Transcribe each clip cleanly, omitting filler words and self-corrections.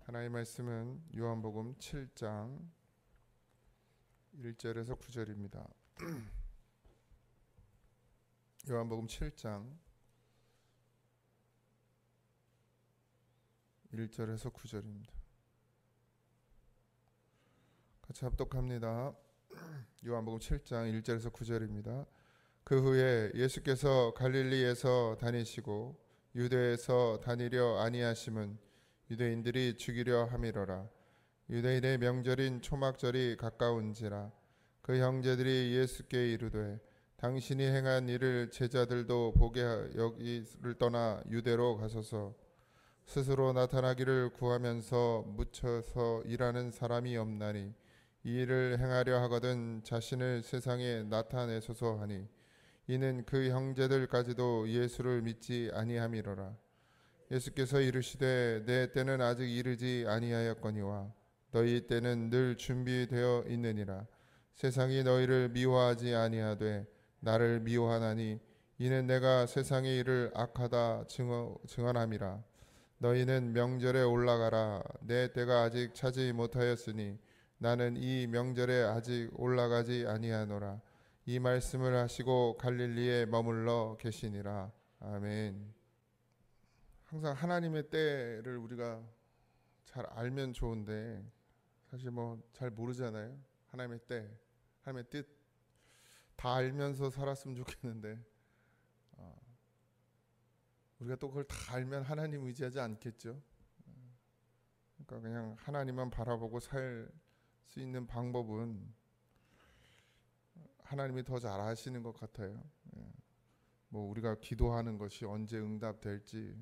하나님의 말씀은 요한복음 7장 1절에서 9절입니다. 요한복음 7장 1절에서 9절입니다. 같이 합독합니다. 요한복음 7장 1절에서 9절입니다. 그 후에 예수께서 갈릴리에서 다니시고 유대에서 다니려 아니하심은 유대인들이 죽이려 함이로라. 유대인의 명절인 초막절이 가까운지라. 그 형제들이 예수께 이르되 당신이 행한 일을 제자들도 보게 여기를 떠나 유대로 가소서. 스스로 나타나기를 구하면서 묻혀서 일하는 사람이 없나니 이 일을 행하려 하거든 자신을 세상에 나타내소서 하니, 이는 그 형제들까지도 예수를 믿지 아니함이로라. 예수께서 이르시되 내 때는 아직 이르지 아니하였거니와 너희 때는 늘 준비되어 있느니라. 세상이 너희를 미워하지 아니하되 나를 미워하나니 이는 내가 세상의 일을 악하다 증언함이라. 너희는 명절에 올라가라. 내 때가 아직 차지 못하였으니 나는 이 명절에 아직 올라가지 아니하노라. 이 말씀을 하시고 갈릴리에 머물러 계시니라. 아멘. 항상 하나님의 때를 우리가 잘 알면 좋은데 사실 잘 모르잖아요. 하나님의 때, 하나님의 뜻 다 알면서 살았으면 좋겠는데 우리가 또 그걸 다 알면 하나님 의지하지 않겠죠. 그러니까 그냥 하나님만 바라보고 살 수 있는 방법은 하나님이 더 잘 아시는 것 같아요. 우리가 기도하는 것이 언제 응답될지,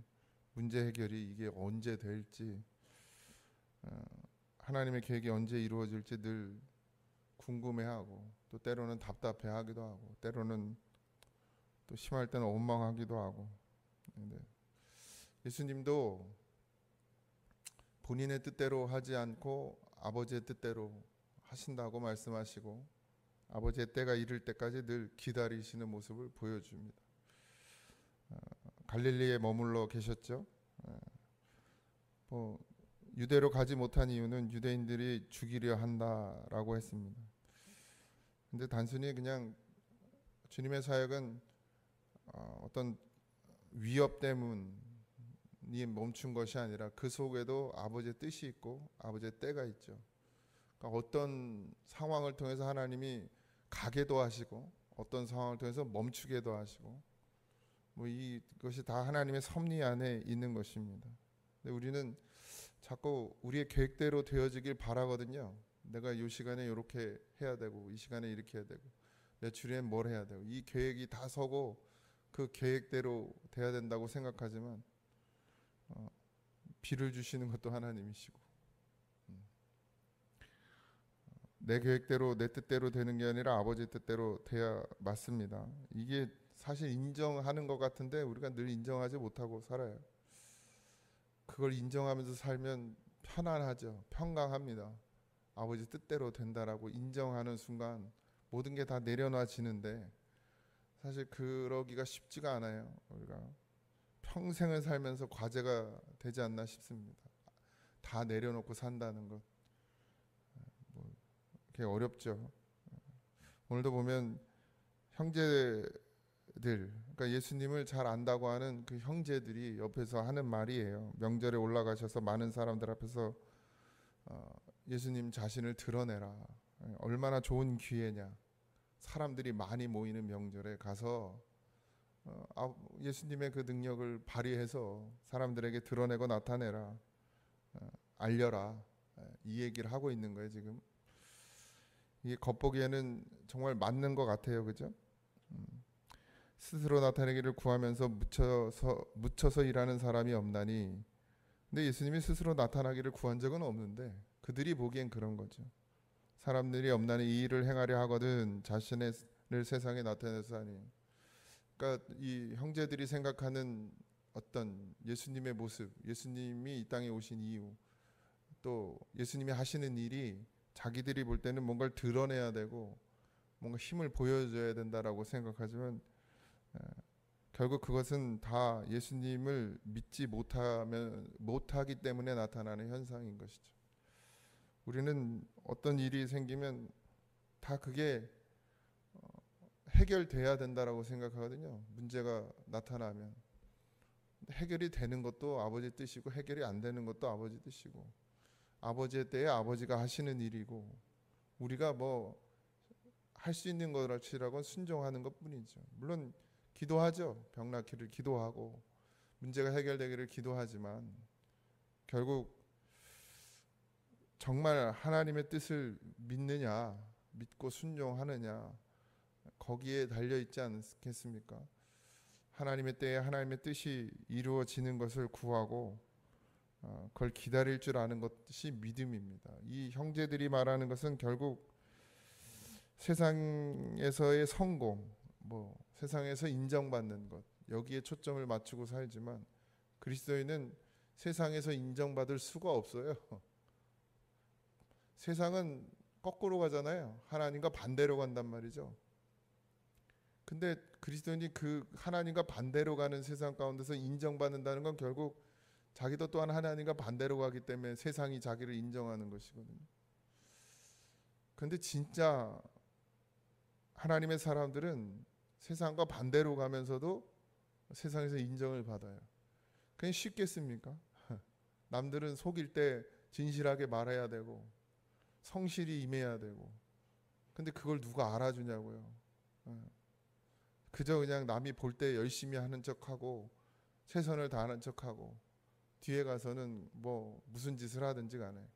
문제 해결이 이게 언제 될지, 하나님의 계획이 언제 이루어질지 늘 궁금해하고, 또 때로는 답답해하기도 하고, 때로는 또 심할 때는 원망하기도 하고. 근데 예수님도 본인의 뜻대로 하지 않고 아버지의 뜻대로 하신다고 말씀하시고, 아버지의 때가 이를 때까지 늘 기다리시는 모습을 보여줍니다. 갈릴리에 머물러 계셨죠. 유대로 가지 못한 이유는 유대인들이 죽이려 한다라고 했습니다. 근데 단순히 그냥 주님의 사역은 어떤 위협 때문이 멈춘 것이 아니라 그 속에도 아버지의 뜻이 있고 아버지의 때가 있죠. 그러니까 어떤 상황을 통해서 하나님이 가게도 하시고 어떤 상황을 통해서 멈추게도 하시고, 이것이 다 하나님의 섭리 안에 있는 것입니다. 근데 우리는 자꾸 우리의 계획대로 되어지길 바라거든요. 내가 이 시간에 이렇게 해야 되고 이 시간에 이렇게 해야 되고 내 주례엔 뭘 해야 되고, 이 계획이 다 서고 그 계획대로 돼야 된다고 생각하지만 비를 주시는 것도 하나님이시고, 내 계획대로 내 뜻대로 되는 게 아니라 아버지 뜻대로 돼야 맞습니다. 이게 사실 인정하는 것 같은데 우리가 늘 인정하지 못하고 살아요. 그걸 인정하면서 살면 편안하죠. 평강합니다. 아버지 뜻대로 된다라고 인정하는 순간 모든 게 다 내려놔지는데, 사실 그러기가 쉽지가 않아요. 우리가 평생을 살면서 과제가 되지 않나 싶습니다. 다 내려놓고 산다는 것, 그게 어렵죠. 오늘도 보면 형제들, 그러니까 예수님을 잘 안다고 하는 그 형제들이 옆에서 하는 말이에요. 명절에 올라가셔서 많은 사람들 앞에서 예수님 자신을 드러내라. 얼마나 좋은 기회냐. 사람들이 많이 모이는 명절에 가서 예수님의 그 능력을 발휘해서 사람들에게 드러내고 나타내라. 알려라. 이 얘기를 하고 있는 거예요, 지금. 이게 겉보기에는 정말 맞는 것 같아요, 그죠? 스스로 나타내기를 구하면서 묻혀서 일하는 사람이 없나니. 근데 예수님이 스스로 나타나기를 구한 적은 없는데 그들이 보기엔 그런 거죠. 사람들이 없나니 이 일을 행하려 하거든 자신을 세상에 나타내서 하니. 그러니까 이 형제들이 생각하는 어떤 예수님의 모습, 예수님이 이 땅에 오신 이유, 또 예수님이 하시는 일이 자기들이 볼 때는 뭔가를 드러내야 되고 뭔가 힘을 보여줘야 된다라고 생각하지만 결국 그것은 다 예수님을 믿지 못하기 때문에 나타나는 현상인 것이죠. 우리는 어떤 일이 생기면 다 그게 해결돼야 된다라고 생각하거든요. 문제가 나타나면 해결이 되는 것도 아버지 뜻이고 해결이 안 되는 것도 아버지 뜻이고 아버지의 때에 아버지가 하시는 일이고 우리가 뭐 할 수 있는 것이라고는 순종하는 것뿐이죠. 물론 기도하죠. 병 낫기를 기도하고 문제가 해결되기를 기도하지만 결국 정말 하나님의 뜻을 믿느냐, 믿고 순종하느냐 거기에 달려 있지 않겠습니까? 하나님의 때에 하나님의 뜻이 이루어지는 것을 구하고 그걸 기다릴 줄 아는 것이 믿음입니다. 이 형제들이 말하는 것은 결국 세상에서의 성공, 뭐 세상에서 인정받는 것 여기에 초점을 맞추고 살지만 그리스도인은 세상에서 인정받을 수가 없어요. 세상은 거꾸로 가잖아요. 하나님과 반대로 간단 말이죠. 근데 그리스도인이 그 하나님과 반대로 가는 세상 가운데서 인정받는다는 건 결국 자기도 또한 하나님과 반대로 가기 때문에 세상이 자기를 인정하는 것이거든요. 근데 진짜 하나님의 사람들은 세상과 반대로 가면서도 세상에서 인정을 받아요. 그냥 쉽겠습니까? 남들은 속일 때 진실하게 말해야 되고 성실히 임해야 되고 근데 그걸 누가 알아주냐고요. 그저 그냥 남이 볼 때 열심히 하는 척하고 최선을 다하는 척하고 뒤에 가서는 뭐 무슨 짓을 하든지 간에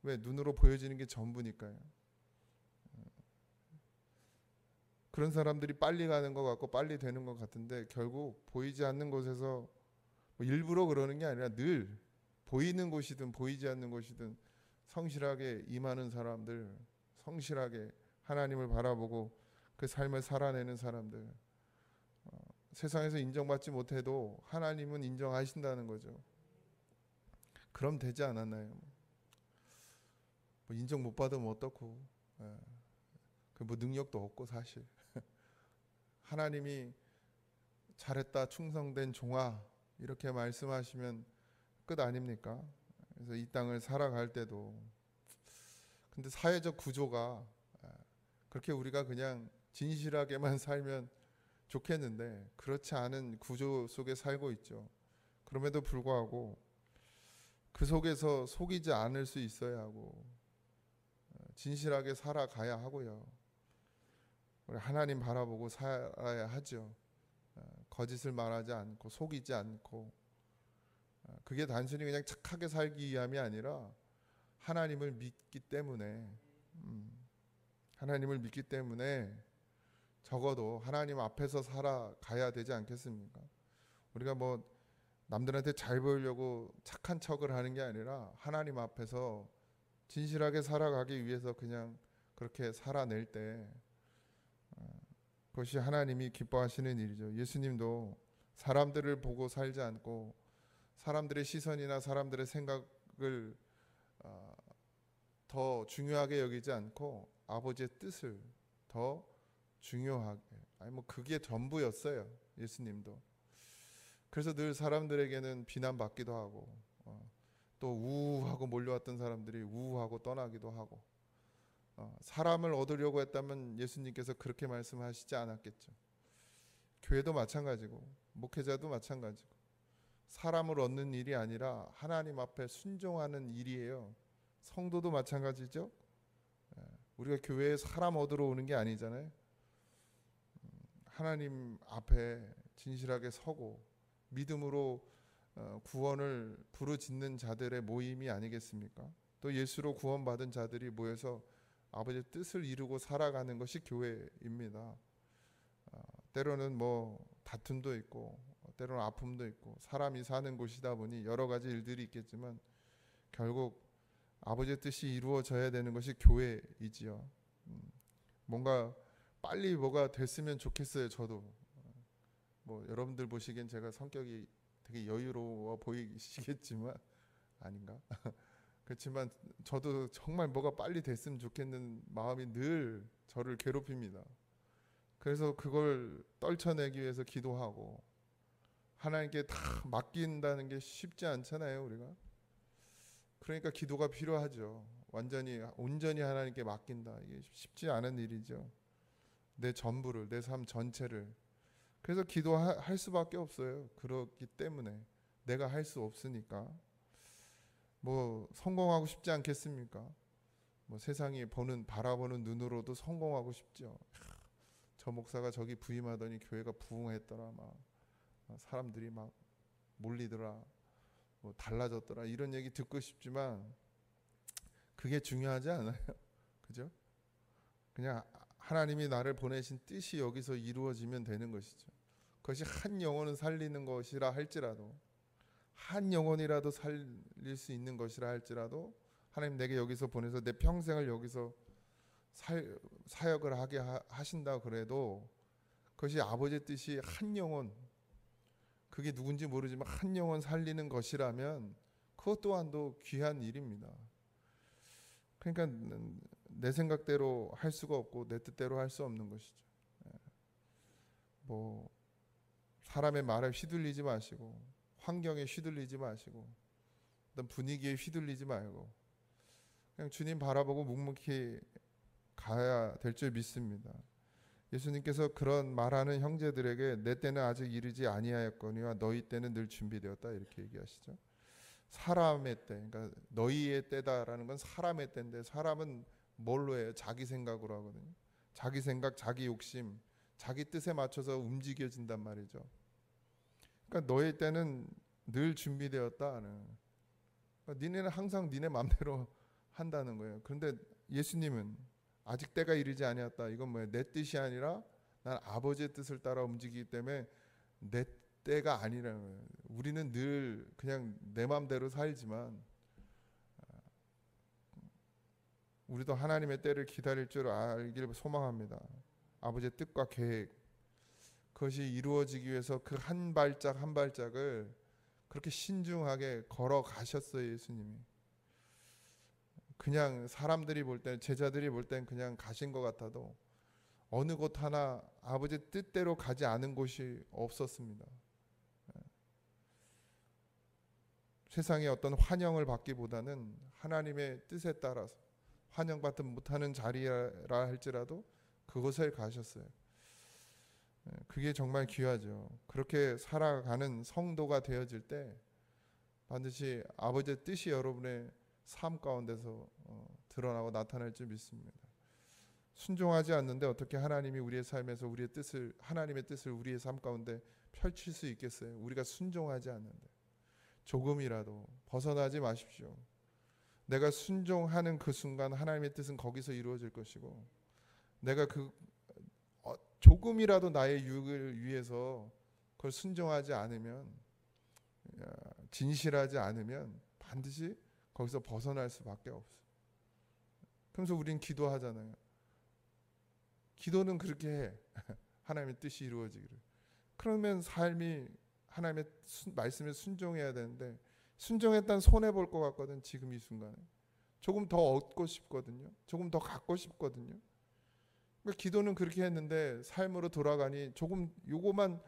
왜 눈으로 보여지는 게 전부니까요. 그런 사람들이 빨리 가는 것 같고 빨리 되는 것 같은데 결국 보이지 않는 곳에서 뭐 일부러 그러는 게 아니라 늘 보이는 곳이든 보이지 않는 곳이든 성실하게 임하는 사람들, 성실하게 하나님을 바라보고 그 삶을 살아내는 사람들 세상에서 인정받지 못해도 하나님은 인정하신다는 거죠. 그럼 되지 않았나요? 뭐 인정 못 받으면 어떻고 그 뭐 능력도 없고 사실 하나님이 잘했다 충성된 종아 이렇게 말씀하시면 끝 아닙니까? 그래서 이 땅을 살아갈 때도 근데 사회적 구조가 그렇게 우리가 그냥 진실하게만 살면 좋겠는데 그렇지 않은 구조 속에 살고 있죠. 그럼에도 불구하고 그 속에서 속이지 않을 수 있어야 하고 진실하게 살아가야 하고요. 우리 하나님 바라보고 살아야 하죠. 거짓을 말하지 않고 속이지 않고 그게 단순히 그냥 착하게 살기 위함이 아니라 하나님을 믿기 때문에 하나님을 믿기 때문에 적어도 하나님 앞에서 살아가야 되지 않겠습니까? 우리가 뭐 남들한테 잘 보이려고 착한 척을 하는 게 아니라 하나님 앞에서 진실하게 살아가기 위해서 그냥 그렇게 살아낼 때 그것이 하나님이 기뻐하시는 일이죠. 예수님도 사람들을 보고 살지 않고 사람들의 시선이나 사람들의 생각을 더 중요하게 여기지 않고 아버지의 뜻을 더 중요하게 아니 뭐 그게 전부였어요. 예수님도. 그래서 늘 사람들에게는 비난받기도 하고 또 우우하고 몰려왔던 사람들이 우우하고 떠나기도 하고 사람을 얻으려고 했다면 예수님께서 그렇게 말씀하시지 않았겠죠. 교회도 마찬가지고 목회자도 마찬가지고 사람을 얻는 일이 아니라 하나님 앞에 순종하는 일이에요. 성도도 마찬가지죠. 우리가 교회에 사람 얻으러 오는 게 아니잖아요. 하나님 앞에 진실하게 서고 믿음으로 구원을 부르짖는 자들의 모임이 아니겠습니까? 또 예수로 구원받은 자들이 모여서 아버지의 뜻을 이루고 살아가는 것이 교회입니다. 때로는 뭐 다툼도 있고 때로는 아픔도 있고 사람이 사는 곳이다 보니 여러 가지 일들이 있겠지만 결국 아버지의 뜻이 이루어져야 되는 것이 교회이지요. 뭔가 빨리 뭐가 됐으면 좋겠어요. 저도 뭐 여러분들 보시기엔 제가 성격이 되게 여유로워 보이시겠지만 아닌가? 그렇지만 저도 정말 뭐가 빨리 됐으면 좋겠는 마음이 늘 저를 괴롭힙니다. 그래서 그걸 떨쳐내기 위해서 기도하고 하나님께 다 맡긴다는 게 쉽지 않잖아요, 우리가. 그러니까 기도가 필요하죠. 완전히 온전히 하나님께 맡긴다. 이게 쉽지 않은 일이죠. 내 전부를, 내 삶 전체를. 그래서 기도할 수밖에 없어요. 그렇기 때문에 내가 할 수 없으니까. 뭐 성공하고 싶지 않겠습니까? 뭐 세상이 바라보는 눈으로도 성공하고 싶죠. 저 목사가 저기 부임하더니 교회가 부흥했더라, 막 사람들이 막 몰리더라, 뭐 달라졌더라, 이런 얘기 듣고 싶지만 그게 중요하지 않아요. 그죠? 그냥 하나님이 나를 보내신 뜻이 여기서 이루어지면 되는 것이죠. 그것이 한 영혼을 살리는 것이라 할지라도, 한 영혼이라도 살릴 수 있는 것이라 할지라도, 하나님 내게 여기서 보내서 내 평생을 여기서 사역을 하게 하신다 그래도 그것이 아버지의 뜻이 한 영혼, 그게 누군지 모르지만 한 영혼 살리는 것이라면 그것 또한도 귀한 일입니다. 그러니까 내 생각대로 할 수가 없고 내 뜻대로 할 수 없는 것이죠. 뭐 사람의 말에 휘둘리지 마시고, 환경에 휘둘리지 마시고, 어떤 분위기에 휘둘리지 말고 그냥 주님 바라보고 묵묵히 가야 될 줄 믿습니다. 예수님께서 그런 말하는 형제들에게 내 때는 아직 이르지 아니하였거니와 너희 때는 늘 준비되었다, 이렇게 얘기하시죠. 사람의 때, 그러니까 너희의 때다라는 건 사람의 때인데, 사람은 뭘로 해요? 자기 생각으로 하거든요. 자기 생각, 자기 욕심, 자기 뜻에 맞춰서 움직여진단 말이죠. 그러니까 너희 때는 늘 준비되었다. 그러니까 니네는 항상 니네 맘대로 한다는 거예요. 그런데 예수님은 아직 때가 이르지 아니었다. 이건 뭐예요? 내 뜻이 아니라 난 아버지의 뜻을 따라 움직이기 때문에 내 때가 아니라는 거예요. 우리는 늘 그냥 내 맘대로 살지만 우리도 하나님의 때를 기다릴 줄 알기를 소망합니다. 아버지의 뜻과 계획, 그것이 이루어지기 위해서 그 한 발짝 한 발짝을 그렇게 신중하게 걸어가셨어요, 예수님이. 그냥 사람들이 볼 때, 제자들이 볼 땐 그냥 가신 것 같아도 어느 곳 하나 아버지 뜻대로 가지 않은 곳이 없었습니다. 세상의 어떤 환영을 받기보다는 하나님의 뜻에 따라서 환영받지 못하는 자리라 할지라도 그곳에 가셨어요. 그게 정말 귀하죠. 그렇게 살아가는 성도가 되어질 때 반드시 아버지의 뜻이 여러분의 삶 가운데서 드러나고 나타날 줄 믿습니다. 순종하지 않는데 어떻게 하나님이 우리의 삶에서 우리의 뜻을, 하나님의 뜻을 우리의 삶 가운데 펼칠 수 있겠어요? 우리가 순종하지 않는데. 조금이라도 벗어나지 마십시오. 내가 순종하는 그 순간 하나님의 뜻은 거기서 이루어질 것이고, 내가 조금이라도 나의 유익을 위해서 그걸 순종하지 않으면, 진실하지 않으면 반드시 거기서 벗어날 수밖에 없어요. 그래서 우린 기도하잖아요. 기도는 그렇게 해. 하나님의 뜻이 이루어지기를. 그러면 삶이 하나님의 말씀에 순종해야 되는데, 순종했다는 손해볼 것 같거든. 지금 이 순간에 조금 더 얻고 싶거든요. 조금 더 갖고 싶거든요. 그러니까 기도는 그렇게 했는데 삶으로 돌아가니 조금 요거만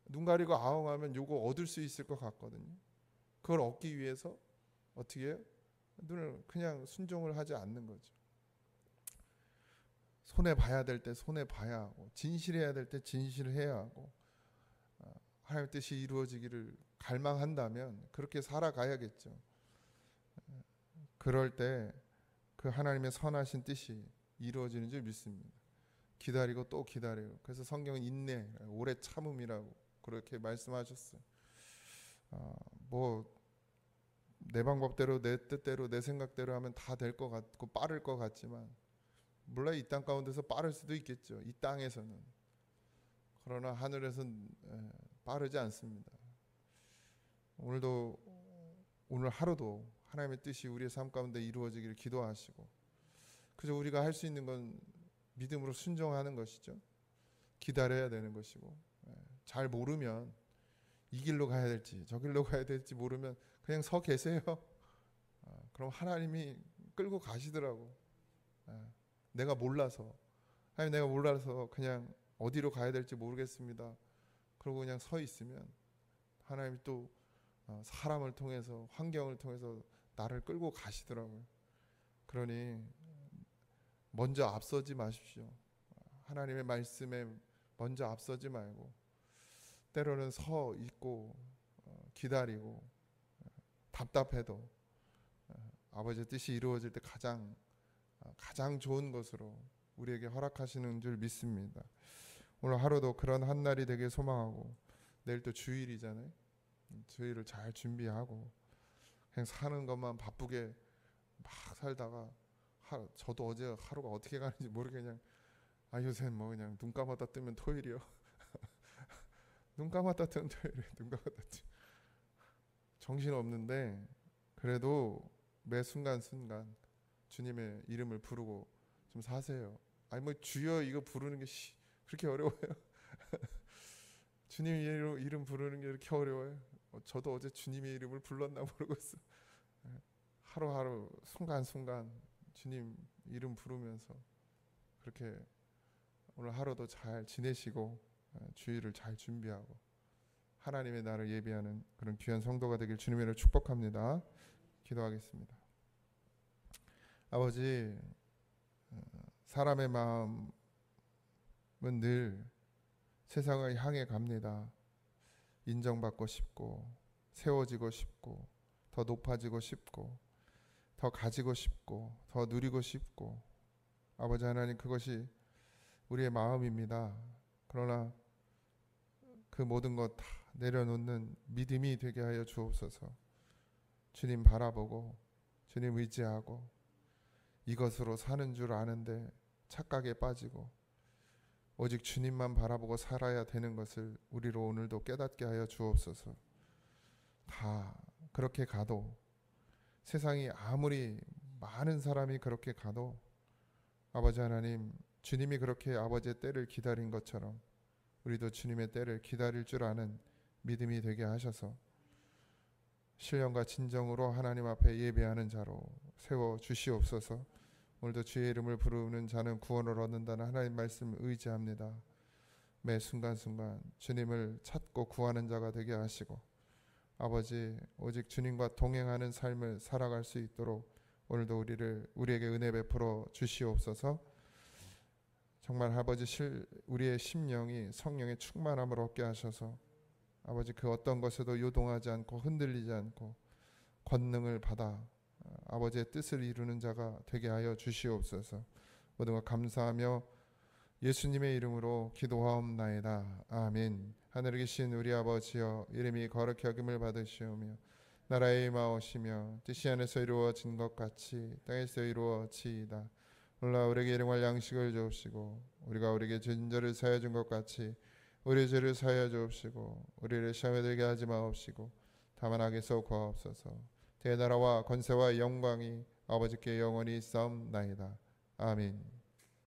눈 가리고 아웅하면 요거 얻을 수 있을 것 같거든요. 그걸 얻기 위해서 어떻게 해요? 눈을 그냥 순종을 하지 않는 거죠. 손해 봐야 될 때 손해 봐야 하고, 진실해야 될 때 진실해야 하고, 하나님의 뜻이 이루어지기를 갈망한다면 그렇게 살아가야겠죠. 그럴 때 그 하나님의 선하신 뜻이 이루어지는 줄 믿습니다. 기다리고 또 기다려요. 그래서 성경은 인내, 오래 참음이라고 그렇게 말씀하셨어요. 뭐 내 방법대로, 내 뜻대로, 내 생각대로 하면 다 될 것 같고 빠를 것 같지만, 물론 이 땅 가운데서 빠를 수도 있겠죠. 이 땅에서는. 그러나 하늘에서는 빠르지 않습니다. 오늘 하루도 하나님의 뜻이 우리의 삶 가운데 이루어지기를 기도하시고, 그저 우리가 할 수 있는 건 믿음으로 순종하는 것이죠. 기다려야 되는 것이고, 잘 모르면 이 길로 가야 될지 저 길로 가야 될지 모르면 그냥 서 계세요. 그럼 하나님이 끌고 가시더라고. 내가 몰라서. 하나님 내가 몰라서 그냥 어디로 가야 될지 모르겠습니다. 그러고 그냥 서 있으면 하나님이 또 사람을 통해서 환경을 통해서 나를 끌고 가시더라고요. 그러니 먼저 앞서지 마십시오. 하나님의 말씀에 먼저 앞서지 말고 때로는 서 있고 기다리고 답답해도 아버지의 뜻이 이루어질 때 가장 좋은 것으로 우리에게 허락하시는 줄 믿습니다. 오늘 하루도 그런 한 날이 되길 소망하고 내일 또 주일이잖아요. 주일을 잘 준비하고 그냥 사는 것만 바쁘게 막 살다가 저도 어제 하루가 어떻게 가는지 모르게 그냥 요새 뭐 그냥 눈 감았다 뜨면 토요일이요. 눈 감았다 뜨면 토요일이요. 눈 감았다 뜨면 정신 없는데 그래도 매 순간순간 주님의 이름을 부르고 좀 사세요. 뭐 주여 이거 부르는 게 그렇게 어려워요? 주님 이름 부르는 게 이렇게 어려워요? 저도 어제 주님의 이름을 불렀나 모르겠어. 하루하루 순간순간 주님 이름 부르면서 그렇게 오늘 하루도 잘 지내시고 주일을 잘 준비하고 하나님의 나를 예비하는 그런 귀한 성도가 되길 주님의 이름으로 축복합니다. 기도하겠습니다. 아버지, 사람의 마음은 늘 세상을 향해 갑니다. 인정받고 싶고 세워지고 싶고 더 높아지고 싶고 더 가지고 싶고 더 누리고 싶고 아버지 하나님 그것이 우리의 마음입니다. 그러나 그 모든 것 다 내려놓는 믿음이 되게 하여 주옵소서. 주님 바라보고 주님 의지하고 이것으로 사는 줄 아는데 착각에 빠지고 오직 주님만 바라보고 살아야 되는 것을 우리로 오늘도 깨닫게 하여 주옵소서. 다 그렇게 가도 세상이 아무리 많은 사람이 그렇게 가도 아버지 하나님 주님이 그렇게 아버지의 때를 기다린 것처럼 우리도 주님의 때를 기다릴 줄 아는 믿음이 되게 하셔서 신령과 진정으로 하나님 앞에 예배하는 자로 세워 주시옵소서. 오늘도 주의 이름을 부르는 자는 구원을 얻는다는 하나님 말씀 의지합니다. 매 순간순간 주님을 찾고 구하는 자가 되게 하시고 아버지 오직 주님과 동행하는 삶을 살아갈 수 있도록 오늘도 우리에게 은혜 베풀어 주시옵소서. 정말 아버지 우리의 심령이 성령의 충만함을 얻게 하셔서 아버지 그 어떤 것에도 요동하지 않고 흔들리지 않고 권능을 받아 아버지의 뜻을 이루는 자가 되게 하여 주시옵소서. 모든 것 감사하며 예수님의 이름으로 기도하옵나이다. 아멘. 하늘에 계신 우리 아버지여 이름이 거룩히 여김을 받으시오며 나라의 임하오시며 뜻이 하늘에서 이루어진 것 같이 땅에서 이루어지이다. 오늘날 우리에게 일용할 양식을 주옵시고 우리가 우리에게 죄진 자를 사하여 준 것 같이 우리의 죄를 사하여 주옵시고 우리를 시험에 들게 하지 마옵시고 다만 악에서 구하옵소서. 대나라와 권세와 영광이 아버지께 영원히 있사옵나이다. 아멘.